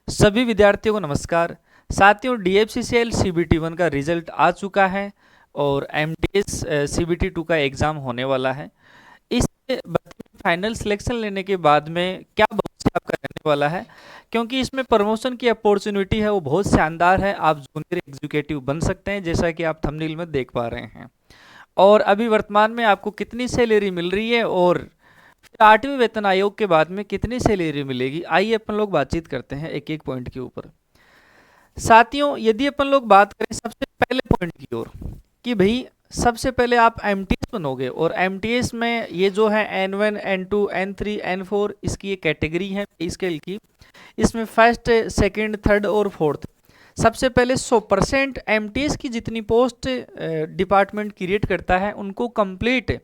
सभी विद्यार्थियों को नमस्कार। साथियों, DFCCL CBT 1 का रिजल्ट आ चुका है और MTS CBT 2 का एग्ज़ाम होने वाला है। इस फाइनल सिलेक्शन लेने के बाद में क्या भविष्य आपका रहने वाला है, क्योंकि इसमें प्रमोशन की अपॉर्चुनिटी है वो बहुत शानदार है। आप जूनियर एग्जीक्यूटिव बन सकते हैं, जैसा कि आप थंबनेल में देख पा रहे हैं। और अभी वर्तमान में आपको कितनी सैलरी मिल रही है और फिर 8वें वेतन आयोग के बाद में कितनी सैलरी मिलेगी, आइए अपन लोग बातचीत करते हैं एक एक पॉइंट के ऊपर। साथियों, यदि अपन लोग बात करें सबसे पहले पॉइंट की ओर कि भाई सबसे पहले आप एमटीएस बनोगे, और एमटीएस में ये जो है N1 N2 N3 N4 इसकी एक कैटेगरी है पे स्केल की। इसमें फर्स्ट, सेकंड, थर्ड और फोर्थ सबसे पहले 100% एमटीएस की जितनी पोस्ट डिपार्टमेंट क्रिएट करता है उनको कंप्लीट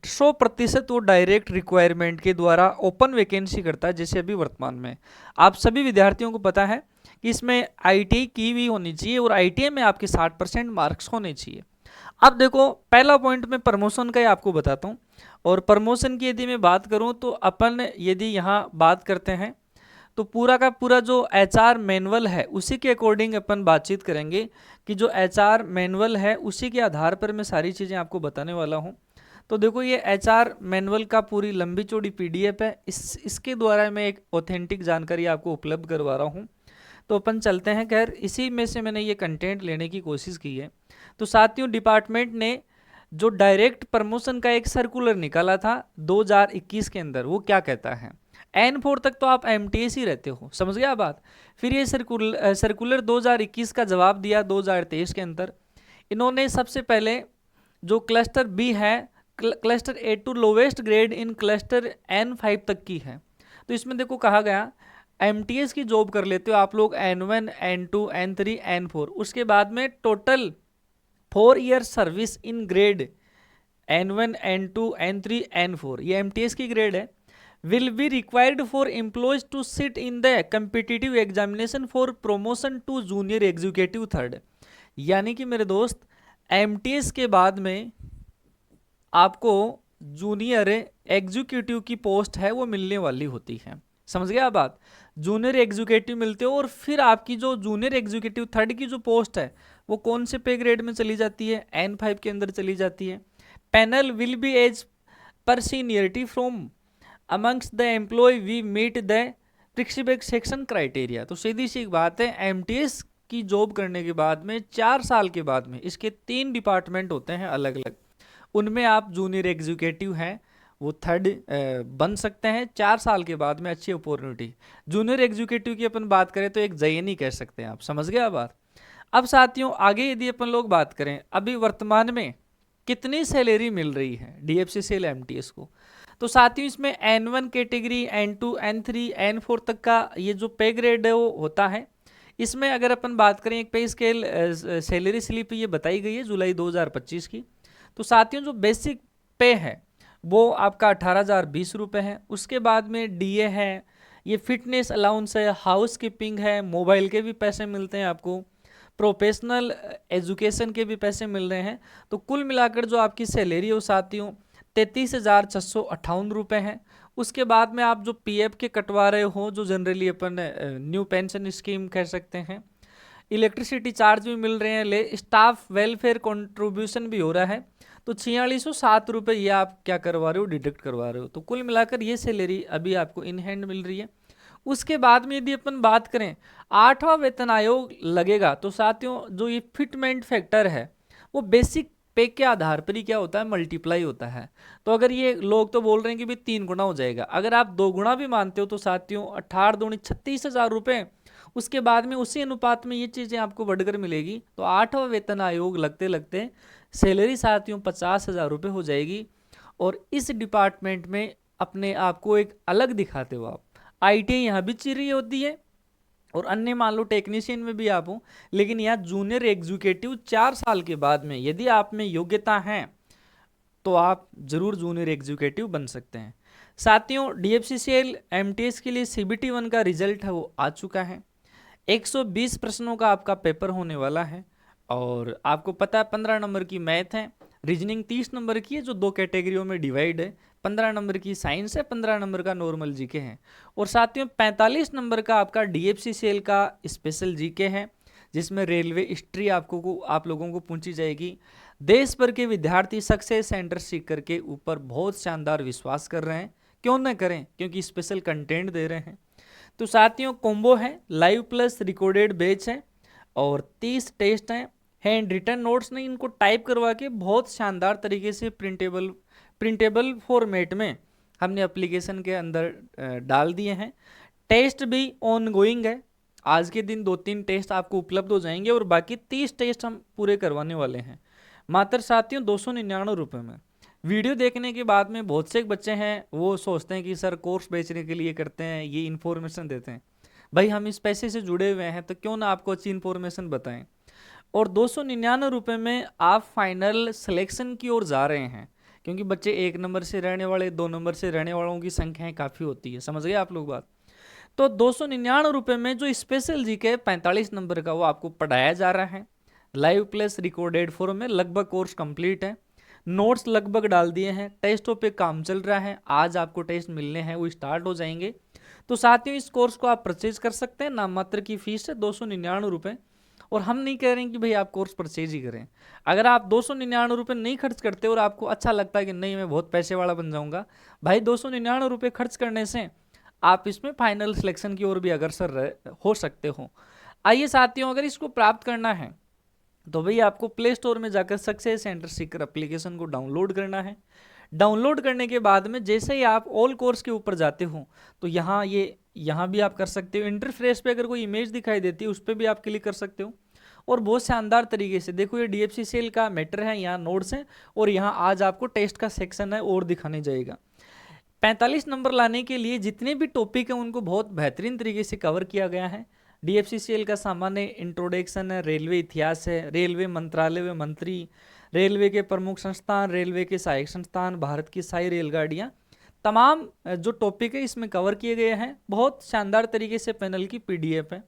100% वो डायरेक्ट रिक्वायरमेंट के द्वारा ओपन वैकेंसी करता है। जैसे अभी वर्तमान में आप सभी विद्यार्थियों को पता है कि इसमें आईटीआई की भी होनी चाहिए और आईटीआई में आपके 60% मार्क्स होने चाहिए। अब देखो, पहला पॉइंट मैं प्रमोशन का ही आपको बताता हूँ। और प्रमोशन की यदि मैं बात करूँ तो अपन यदि यहाँ बात करते हैं तो पूरा का पूरा जो एचआर मैनुअल है उसी के अकॉर्डिंग अपन बातचीत करेंगे कि जो एचआर मैनुअल है उसी के आधार पर मैं सारी चीज़ें आपको बताने वाला हूँ। तो देखो, ये एचआर मैनुअल का पूरी लंबी चौड़ी पीडीएफ है। इसके द्वारा मैं एक ऑथेंटिक जानकारी आपको उपलब्ध करवा रहा हूँ। तो अपन चलते हैं। खैर, इसी में से मैंने ये कंटेंट लेने की कोशिश की है। तो साथियों, डिपार्टमेंट ने जो डायरेक्ट प्रमोशन का एक सर्कुलर निकाला था 2021 के अंदर, वो क्या कहता है, N4 तक तो आप एमटीएस ही रहते हो, समझ गया बात। फिर ये सर्कुलर 2021 का जवाब दिया 2023 के अंदर। इन्होंने सबसे पहले जो क्लस्टर बी है, क्लस्टर A2 लोवेस्ट ग्रेड इन क्लस्टर N5 तक की है। तो इसमें देखो कहा गया एमटीएस की जॉब कर लेते हो आप लोग N1 N2 N3 N4, उसके बाद में total 4 year service in grade N1 N2 N3 N4, ये एमटीएस की ग्रेड है, will be required for employees to sit in the competitive examination for promotion to junior executive third। यानी कि मेरे दोस्त, एमटीएस के बाद में आपको जूनियर एग्जीक्यूटिव की पोस्ट है वो मिलने वाली होती है, समझ गया बात। जूनियर एग्जीक्यूटिव मिलते हो और फिर आपकी जो जूनियर एग्जीक्यूटिव थर्ड की जो पोस्ट है वो कौन से पे ग्रेड में चली जाती है, N5 के अंदर चली जाती है। Panel will be as per seniority from amongst the employ we meet the prescribed section criteria. तो सीधी सी बात है, एमटीएस की जॉब करने के बाद में 4 साल के बाद में इसके 3 डिपार्टमेंट होते हैं अलग अलग, उनमें आप जूनियर एग्जीक्यूटिव हैं वो थर्ड बन सकते हैं 4 साल के बाद में। अच्छी अपॉर्चुनिटी। जूनियर एग्जीक्यूटिव की अपन बात करें तो एक जयन ही कह सकते हैं आप, समझ गए बात। अब साथियों, आगे यदि अपन लोग बात करें अभी वर्तमान में कितनी सैलरी मिल रही है DFCCL एमटीएस को, तो साथियों इसमें N1 category, N2 N3 N4 तक का ये जो पे ग्रेड है वो होता है। इसमें अगर अपन बात करें, एक पे स्केल सैलरी स्लिप ये बताई गई है जुलाई 2025 की। तो साथियों, जो बेसिक पे है वो आपका 18,020 रुपये है। उसके बाद में डीए है, ये फिटनेस अलाउंस है, हाउस कीपिंग है, मोबाइल के भी पैसे मिलते हैं आपको, प्रोफेशनल एजुकेशन के भी पैसे मिल रहे हैं। तो कुल मिलाकर जो आपकी सैलरी है वो साथियों 33,658 रुपये है। उसके बाद में आप जो पीएफ के कटवा रहे हो, जो जनरली अपन न्यू पेंशन स्कीम कह सकते हैं, इलेक्ट्रिसिटी चार्ज भी मिल रहे हैं, ले स्टाफ वेलफेयर कंट्रीब्यूशन भी हो रहा है। तो 4607 रुपये ये आप क्या करवा रहे हो, डिडक्ट करवा रहे हो। तो कुल मिलाकर ये सैलरी अभी आपको इन हैंड मिल रही है। उसके बाद में यदि अपन बात करें 8वां वेतन आयोग लगेगा, तो साथियों जो ये फिटमेंट फैक्टर है वो बेसिक पे के आधार पर ही क्या होता है, मल्टीप्लाई होता है। तो अगर ये लोग तो बोल रहे हैं कि भाई 3 गुना हो जाएगा, अगर आप 2 गुना भी मानते हो तो साथियों 18 दूनी 36,000 रुपये। उसके बाद में उसी अनुपात में ये चीज़ें आपको बढ़कर मिलेगी। तो 8वां वेतन आयोग लगते लगते सैलरी साथियों 50,000 रुपये हो जाएगी। और इस डिपार्टमेंट में अपने आप को एक अलग दिखाते हो आप। आईटीआई यहाँ भी चिरी होती है और अन्य मान लो टेक्नीशियन में भी आप हो, लेकिन यहाँ जूनियर एग्जीक्यूटिव 4 साल के बाद में यदि आप में योग्यता है तो आप जरूर जूनियर एग्जीक्यूटिव बन सकते हैं। साथियों, DFCCL एमटीएस के लिए CBT 1 का रिजल्ट है वो आ चुका है। 120 प्रश्नों का आपका पेपर होने वाला है और आपको पता है 15 नंबर की मैथ है, रीजनिंग 30 नंबर की है जो 2 कैटेगरियों में डिवाइड है। 15 नंबर की साइंस है, 15 नंबर का नॉर्मल जीके है, और साथियों 45 नंबर का आपका डीएफसीसीएल का स्पेशल जीके है, जिसमें रेलवे हिस्ट्री आप लोगों को पूछी जाएगी। देश भर के विद्यार्थी सक्सेस सेंटर सीकर के ऊपर बहुत शानदार विश्वास कर रहे हैं, क्यों न करें, क्योंकि स्पेशल कंटेंट दे रहे हैं। तो साथियों कॉम्बो है, लाइव प्लस रिकॉर्डेड बैच है, और 30 टेस्ट हैं, हैंड रिटन नोट्स नहीं, इनको टाइप करवा के बहुत शानदार तरीके से प्रिंटेबल फॉर्मेट में हमने एप्लीकेशन के अंदर डाल दिए हैं। टेस्ट भी ऑन गोइंग है, आज के दिन 2-3 टेस्ट आपको उपलब्ध हो जाएंगे, और बाकी 30 टेस्ट हम पूरे करवाने वाले हैं मात्र साथियों 299 रुपये में। वीडियो देखने के बाद में बहुत से बच्चे हैं वो सोचते हैं कि सर कोर्स बेचने के लिए करते हैं, ये इन्फॉर्मेशन देते हैं। भाई हम इस पैसे से जुड़े हुए हैं तो क्यों ना आपको अच्छी इन्फॉर्मेशन बताएं। और 299 रुपये में आप फाइनल सिलेक्शन की ओर जा रहे हैं, क्योंकि बच्चे 1 नंबर से रहने वाले, 2 नंबर से रहने वालों की संख्याएं काफ़ी होती है, समझ गए आप लोग बात। तो 299 रुपये में जो स्पेशल जीके 45 नंबर का वो आपको पढ़ाया जा रहा है, लाइव प्लस रिकॉर्डेड फॉर्म में। लगभग कोर्स कंप्लीट है, नोट्स लगभग डाल दिए हैं, टेस्टों पे काम चल रहा है, आज आपको टेस्ट मिलने हैं, वो स्टार्ट हो जाएंगे। तो साथियों इस कोर्स को आप परचेज कर सकते हैं, नाम मात्र की फीस है 299 रुपये, और हम नहीं कह रहे हैं कि भाई आप कोर्स परचेज ही करें। अगर आप 299 रुपये नहीं खर्च करते और आपको अच्छा लगता है कि नहीं मैं बहुत पैसे वाला बन जाऊंगा, भाई 299 रुपये खर्च करने से आप इसमें फाइनल सिलेक्शन की ओर भी अग्रसर हो सकते हो। आइए साथियों, अगर इसको प्राप्त करना है तो भाई आपको प्ले स्टोर में जाकर सक्सेस सेंटर सीकर एप्लीकेशन को डाउनलोड करना है। डाउनलोड करने के बाद में जैसे ही आप ऑल कोर्स के ऊपर जाते हो तो यहाँ भी आप कर सकते हो। इंटरफेस पे अगर कोई इमेज दिखाई देती है उस पर भी आप क्लिक कर सकते हो, और बहुत शानदार तरीके से देखो ये डीएफसीसीएल का मैटर है, यहाँ नोट्स हैं, और यहाँ आज आपको टेस्ट का सेक्शन है और दिखाने जाएगा। 45 नंबर लाने के लिए जितने भी टॉपिक हैं उनको बहुत बेहतरीन तरीके से कवर किया गया है। डीएफसीसीएल का सामान्य इंट्रोडक्शन है, रेलवे इतिहास है, रेलवे मंत्रालय में मंत्री, रेलवे के प्रमुख संस्थान, रेलवे के सहायक संस्थान, भारत की सारी रेलगाड़ियाँ, तमाम जो टॉपिक है इसमें कवर किए गए हैं। बहुत शानदार तरीके से पैनल की पीडीएफ है।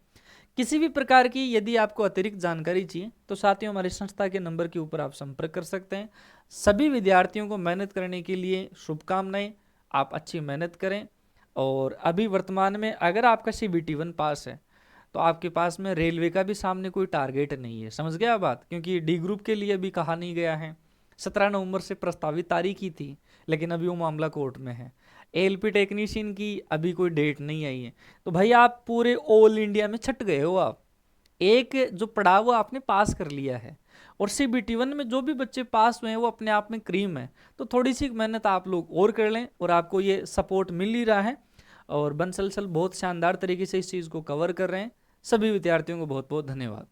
किसी भी प्रकार की यदि आपको अतिरिक्त जानकारी चाहिए तो साथियों हमारी संस्था के नंबर के ऊपर आप संपर्क कर सकते हैं। सभी विद्यार्थियों को मेहनत करने के लिए शुभकामनाएं, आप अच्छी मेहनत करें। और अभी वर्तमान में अगर आपका CBT 1 पास है तो आपके पास में रेलवे का भी सामने कोई टारगेट नहीं है, समझ गया बात, क्योंकि डी ग्रुप के लिए भी कहा नहीं गया है। 17 नवंबर से प्रस्तावित तारीख ही थी, लेकिन अभी वो मामला कोर्ट में है। ALP टेक्नीशियन की अभी कोई डेट नहीं आई है। तो भाई आप पूरे ऑल इंडिया में छट गए हो, आप एक जो पड़ाव वो आपने पास कर लिया है, और CBT 1 में जो भी बच्चे पास हुए हैं वो अपने आप में क्रीम है। तो थोड़ी सी मेहनत आप लोग और कर लें, और आपको ये सपोर्ट मिल ही रहा है, और बंसल बहुत शानदार तरीके से इस चीज़ को कवर कर रहे हैं। सभी विद्यार्थियों को बहुत बहुत धन्यवाद।